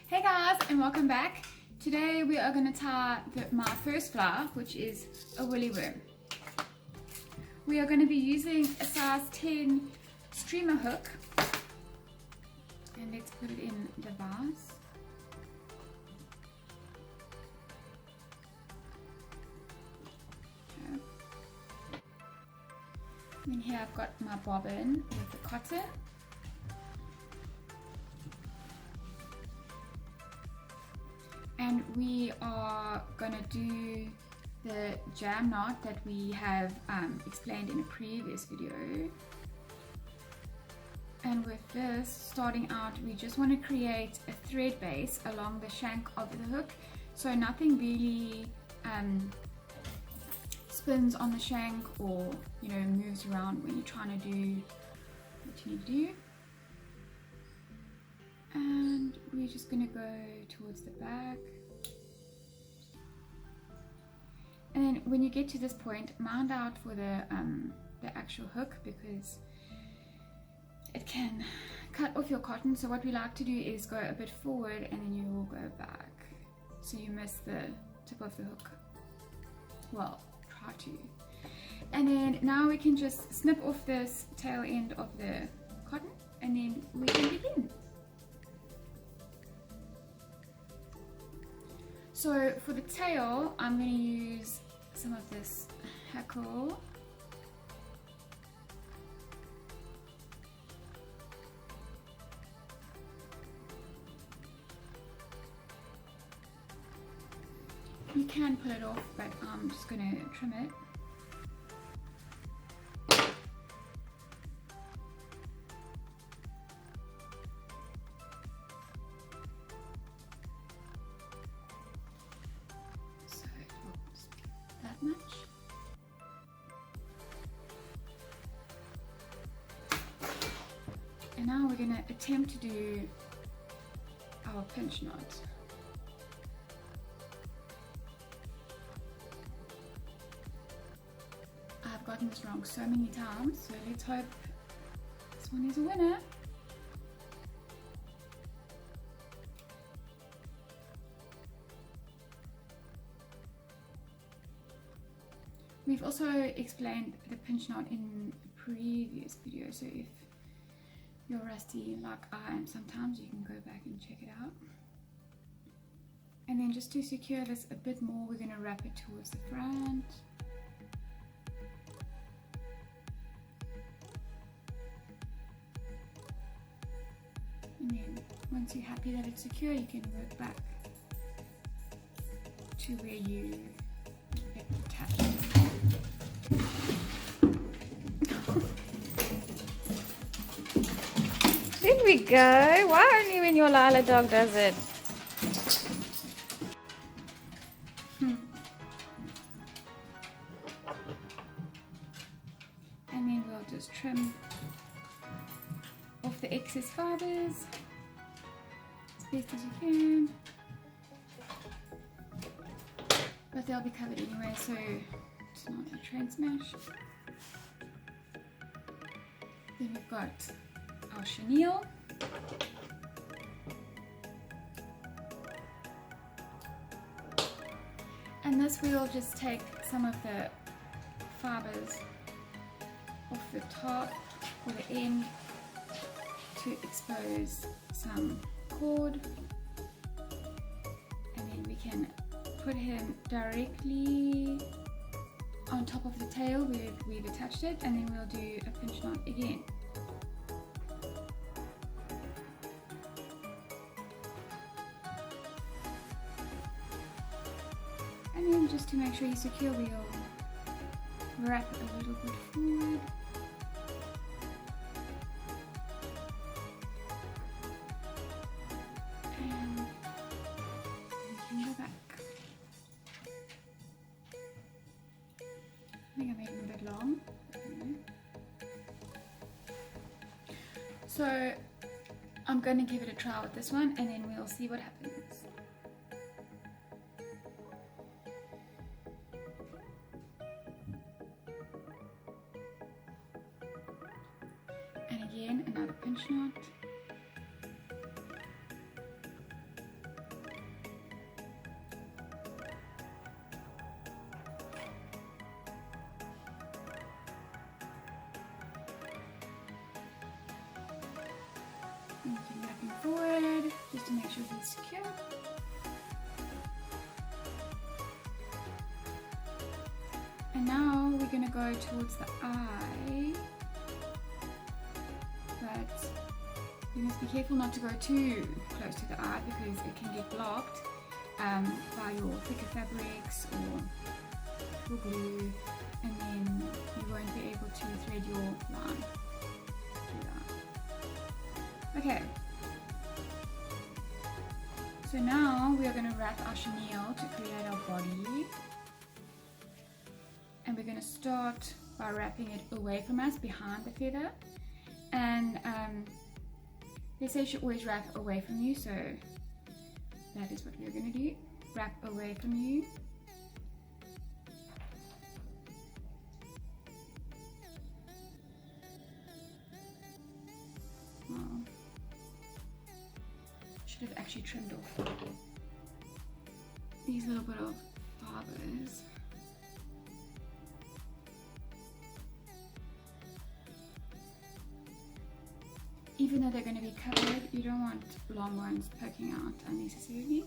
Hey guys, and welcome back. Today we are going to tie my first flower, which is a woolly worm. We are going to be using a size 10 streamer hook, and let's put it in the vase. Okay. And here I've got my bobbin with the cotton. And we are going to do the jam knot that we have explained in a previous video. And with this, starting out, we just want to create a thread base along the shank of the hook, so nothing really spins on the shank or moves around when you're trying to do what you need to do. And we're just going to go towards the back. And then when you get to this point, mind out for the actual hook, because it can cut off your cotton. So what we like to do is go a bit forward and then you will go back, so you miss the tip of the hook. Well, try to. And then now we can just snip off this tail end of the cotton, and then we can begin. So for the tail, I'm going to use some of this hackle. You can pull it off, but I'm just going to trim it. Much. And now we're going to attempt to do our pinch knot. I've gotten this wrong so many times, so let's hope this one is a winner. We've also explained the pinch knot in a previous video, so if you're rusty like I am sometimes, you can go back and check it out. And then just to secure this a bit more, we're going to wrap it towards the front. And then once you're happy that it's secure, you can work back to where you attach it. There we go. Why only when your Lila dog does it? And then we'll just trim off the excess fibers as best as you can. But they'll be covered anyway, so it's not a train smash. Then we've got our chenille. And this we'll just take some of the fibers off the top or the end to expose some cord. And then we can put him directly on top of the tail where we've attached it, and then we'll do a pinch knot again. And then just to make sure he's secure, we'll wrap it a little bit forward. And we can go back. I think I made it a bit long. So I'm going to give it a try with this one, and then we'll see what happens. And again, another pinch knot. And you can wrap him forward just to make sure he's secure. And now we're going to go towards the eye, but you must be careful not to go too close to the eye because it can get blocked by your thicker fabrics or your glue, and then you won't be able to thread your line through that. Okay, so now we are going to wrap our chenille to create our body. And we're going to start by wrapping it away from us, behind the feather. And they say you should always wrap away from you, so that is what we're going to do. Wrap away from you. Oh. Should have actually trimmed off these little bit of fibers. Even though they're going to be covered, you don't want long ones poking out unnecessarily.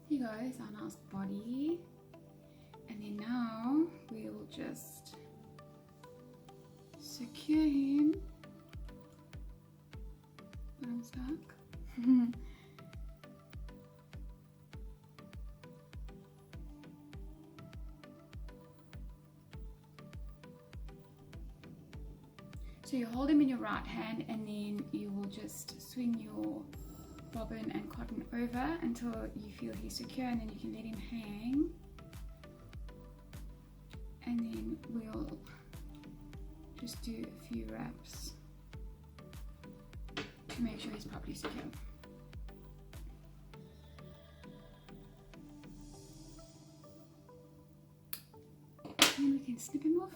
Here goes our nice body. And then now we will just secure him. But I'm stuck. So you hold him in your right hand and then you will just swing your bobbin and cotton over until you feel he's secure, and then you can let him hang. And then we'll just do a few wraps to make sure he's properly secure. And we can snip him off.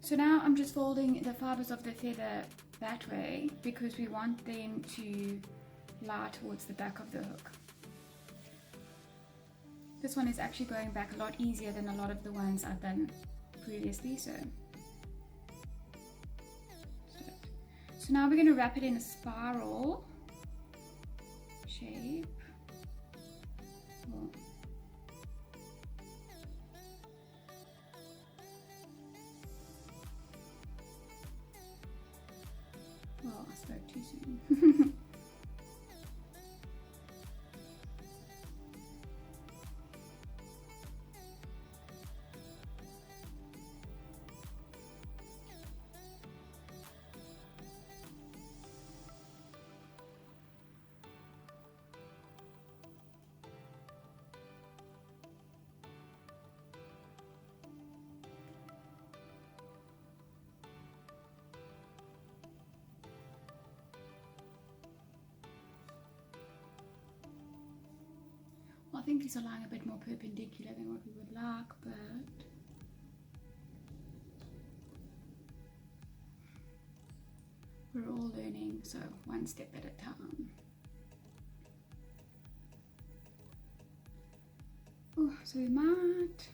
So now I'm just folding the fibers of the feather that way because we want them to lie towards the back of the hook. This one is actually going back a lot easier than a lot of the ones I've done previously. So now we're going to wrap it in a spiral shape. Well, I spoke too soon. I think these are lying a bit more perpendicular than what we would like, but we're all learning, so one step at a time. Oh, so we might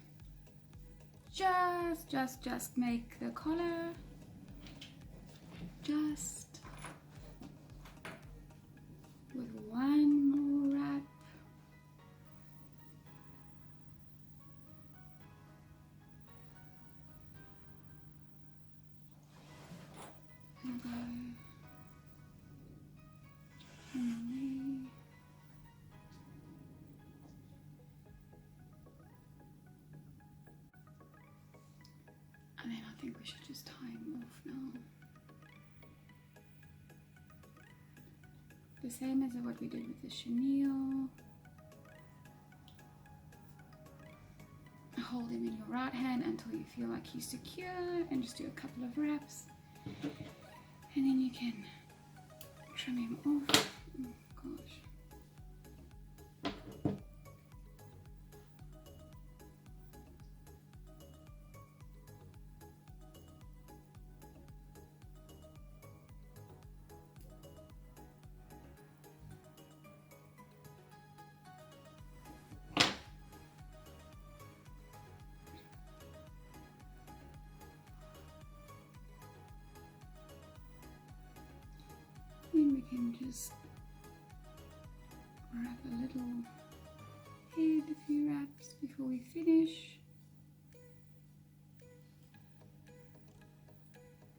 just make the collar just with one more wrap. And then I think we should just tie him off now. The same as what we did with the chenille. Hold him in your right hand until you feel like he's secure and just do a couple of wraps. And then you can trim him off. Oh gosh. and just wrap a little head, a few wraps before we finish.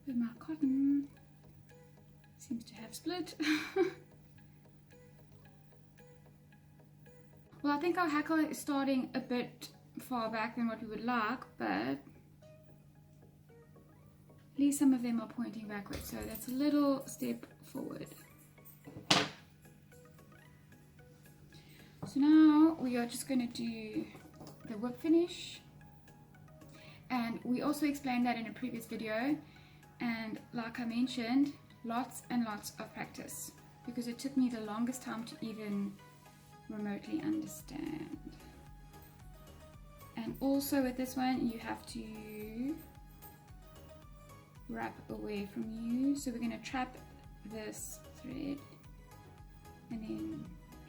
But my cotton seems to have split. Well, I think our hackle is starting a bit far back than what we would like, but at least some of them are pointing backwards, so that's a little step forward. So now we are just going to do the whip finish, and we also explained that in a previous video, and like I mentioned, lots and lots of practice, because it took me the longest time to even remotely understand. And also with this one you have to wrap away from you, so we're going to trap this thread and then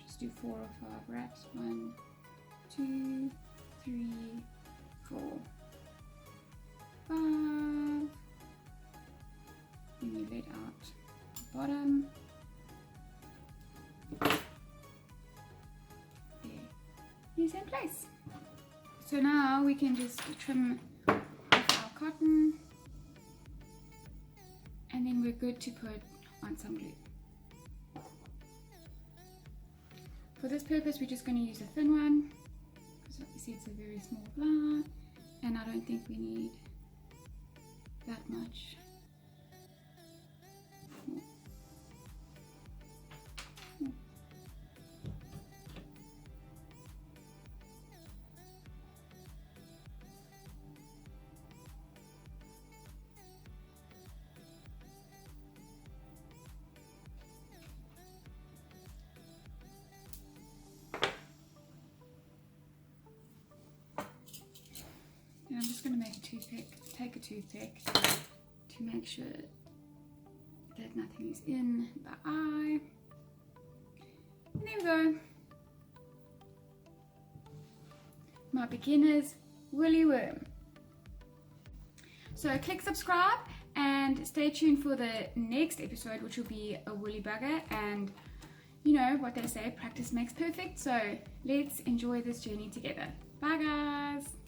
just do 4 or 5 wraps. 1, 2, 3, 4, 5. Then you let out the bottom. There, it's in place. So now we can just trim off our cotton, and then we're good to put on some glue. For this purpose we're just going to use a thin one, because obviously it's a very small flower and I don't think we need that much. And I'm just going to make a toothpick, take a toothpick to make sure that nothing is in the eye. And there we go. My beginner's Woolie Worm. So click subscribe and stay tuned for the next episode, which will be a woolly bugger. And you know what they say, practice makes perfect. So let's enjoy this journey together. Bye guys.